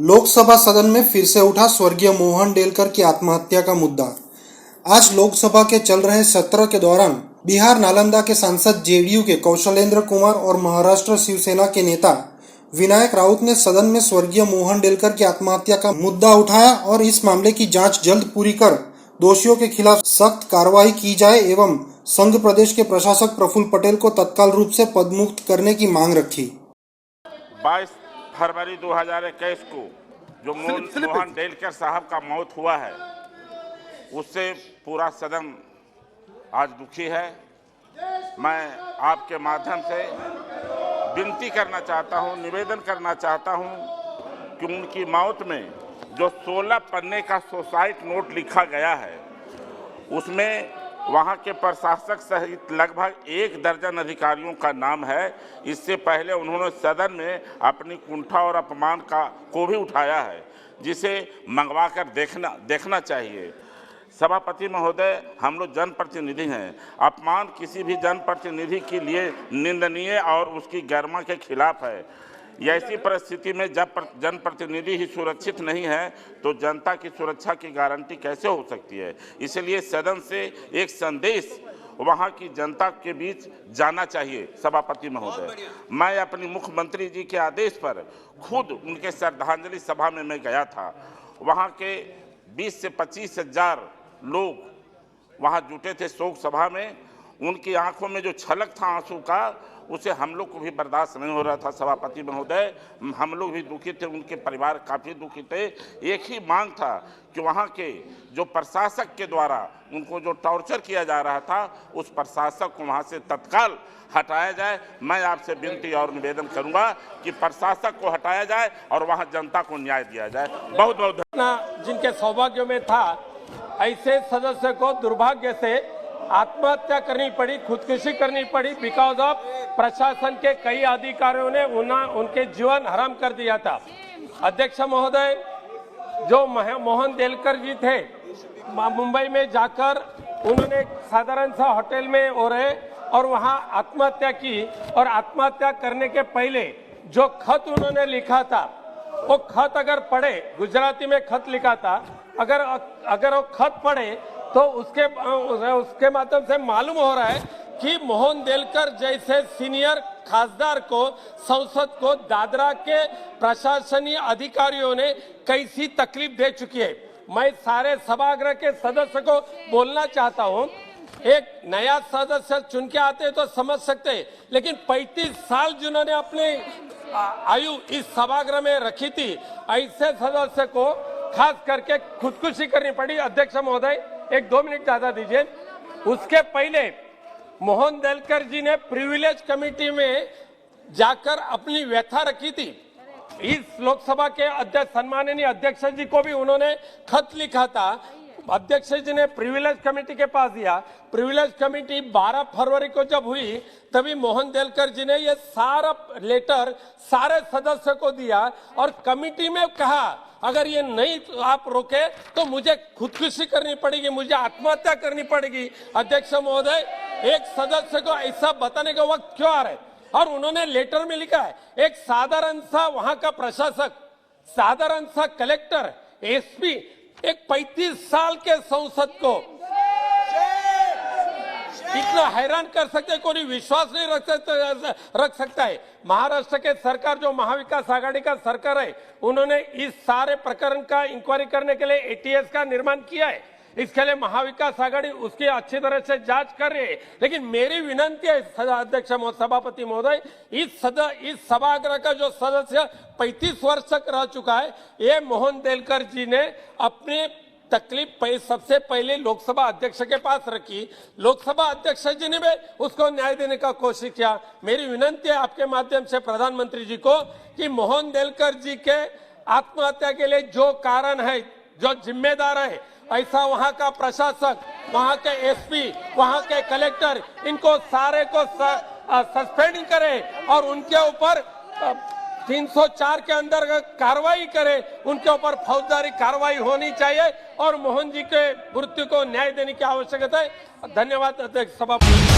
लोकसभा सदन में फिर से उठा स्वर्गीय मोहन डेलकर की आत्महत्या का मुद्दा। आज लोकसभा के चल रहे सत्र के दौरान बिहार नालंदा के सांसद जेडीयू के कौशलेंद्र कुमार और महाराष्ट्र शिवसेना के नेता विनायक राउत ने सदन में स्वर्गीय मोहन डेलकर की आत्महत्या का मुद्दा उठाया और इस मामले की जांच जल्द पूरी कर दोषियों के खिलाफ सख्त कार्रवाई की जाए एवं संघ प्रदेश के प्रशासक प्रफुल्ल पटेल को तत्काल रूप से पदमुक्त करने की मांग रखी। 22 फरवरी 2021 को जो मोहन डेलकर साहब का मौत हुआ है, उससे पूरा सदन आज दुखी है। मैं आपके माध्यम से विनती करना चाहता हूं, निवेदन करना चाहता हूं कि उनकी मौत में जो 16 पन्ने का सुसाइड नोट लिखा गया है, उसमें वहां के प्रशासक सहित लगभग 1 दर्जन अधिकारियों का नाम है। इससे पहले उन्होंने सदन में अपनी कुंठा और अपमान को भी उठाया है, जिसे मंगवा कर देखना चाहिए। सभापति महोदय, हम लोग जनप्रतिनिधि हैं। अपमान किसी भी जनप्रतिनिधि के लिए निंदनीय और उसकी गरिमा के खिलाफ है। ऐसी परिस्थिति में जब जनप्रतिनिधि ही सुरक्षित नहीं है तो जनता की सुरक्षा की गारंटी कैसे हो सकती है। इसलिए सदन से एक संदेश वहां की जनता के बीच जाना चाहिए। सभापति महोदय, मैं अपनी मुख्यमंत्री जी के आदेश पर खुद उनके श्रद्धांजलि सभा में मैं गया था। वहां के 20 से 25 हजार लोग वहां जुटे थे शोक सभा में। उनकी आंखों में जो छलक था आंसू का, उसे हम लोग को भी बर्दाश्त नहीं हो रहा था। सभापति महोदय, हम लोग भी दुखी थे, उनके परिवार काफ़ी दुखी थे। एक ही मांग था कि वहाँ के जो प्रशासक के द्वारा उनको जो टॉर्चर किया जा रहा था, उस प्रशासक को वहाँ से तत्काल हटाया जाए। मैं आपसे विनती और निवेदन करूँगा कि प्रशासक को हटाया जाए और वहाँ जनता को न्याय दिया जाए। बहुत बहुत जिनके सौभाग्य में था, ऐसे सदस्य को दुर्भाग्य से आत्महत्या करनी पड़ी, खुदकुशी करनी पड़ी, बिकॉज ऑफ प्रशासन के कई अधिकारियों ने उनके जीवन हराम कर दिया था। अध्यक्ष महोदय, जो मोहन डेलकर जी थे, मुंबई में जाकर उन्होंने साधारण सा होटल में रहे और वहां आत्महत्या की। और आत्महत्या करने के पहले जो खत उन्होंने लिखा था, वो खत अगर पढ़े, गुजराती में खत लिखा था, अगर वो खत पढ़े तो उसके माध्यम से मालूम हो रहा है कि मोहन डेलकर जैसे सीनियर खासदार को, संसद को, दादरा के प्रशासनीय अधिकारियों ने कैसी तकलीफ दे चुकी है। मैं सारे सभागृह के सदस्य को बोलना चाहता हूं, एक नया सदस्य चुन के आते हैं तो समझ सकते हैं, लेकिन 35 साल जिन्होंने अपने आयु इस सभागृह में रखी थी, ऐसे सदस्य को खास करके खुदकुशी करनी पड़ी। अध्यक्ष महोदय, 1-2 मिनट ज्यादा दीजिए। उसके पहले मोहन डेलकर जी ने प्रिविलेज कमेटी में जाकर अपनी व्यथा रखी थी। इस लोकसभा के अध्यक्ष, सम्माननीय अध्यक्ष जी को भी उन्होंने खत लिखा था। अध्यक्ष जी ने प्रिविलेज कमेटी के पास दिया। प्रिविलेज कमेटी 12 फरवरी को जब हुई, तभी मोहन डेलकर जी ने ये सारा लेटर सारे सदस्यों को दिया और कमेटी में कहा, अगर ये नहीं आप रोके तो मुझे खुदकुशी करनी पड़ेगी, मुझे आत्महत्या करनी पड़ेगी। अध्यक्ष महोदय, एक सदस्य को ऐसा बताने का वक्त क्यों आ रहा है? और उन्होंने लेटर में लिखा है, एक साधारण सा वहां का प्रशासक, साधारण सा कलेक्टर, एसपी, एक 35 साल के संसद को इतना हैरान कर सकते, कोई विश्वास नहीं रख सकता है। महाराष्ट्र के सरकार, जो महाविकास आघाड़ी का सरकार है, उन्होंने इस सारे प्रकरण का इंक्वायरी करने के लिए एटीएस का निर्माण किया है। इसके लिए महाविकास आघाड़ी उसकी अच्छी तरह से जांच कर रही है। लेकिन मेरी विनंती है अध्यक्ष सभापति महोदय, इस सभागृह का जो सदस्य 35 वर्ष तक रह चुका है, ये मोहन डेलकर जी ने अपने तकलीफ सबसे पहले लोकसभा अध्यक्ष के पास रखी। लोकसभा अध्यक्ष जी ने भी उसको न्याय देने का कोशिश किया। मेरी विनंती है आपके माध्यम से प्रधानमंत्री जी को कि मोहन डेलकर जी के आत्महत्या के लिए जो कारण है, जो जिम्मेदार है, ऐसा वहां का प्रशासक, वहां के एसपी, वहां के कलेक्टर, इनको सारे को सस्पेंड करे और उनके ऊपर 304 के अंदर कार्रवाई करे। उनके ऊपर फौजदारी कार्रवाई होनी चाहिए और मोहन जी के मृत्यु को न्याय देने की आवश्यकता है। धन्यवाद अध्यक्ष सभापति।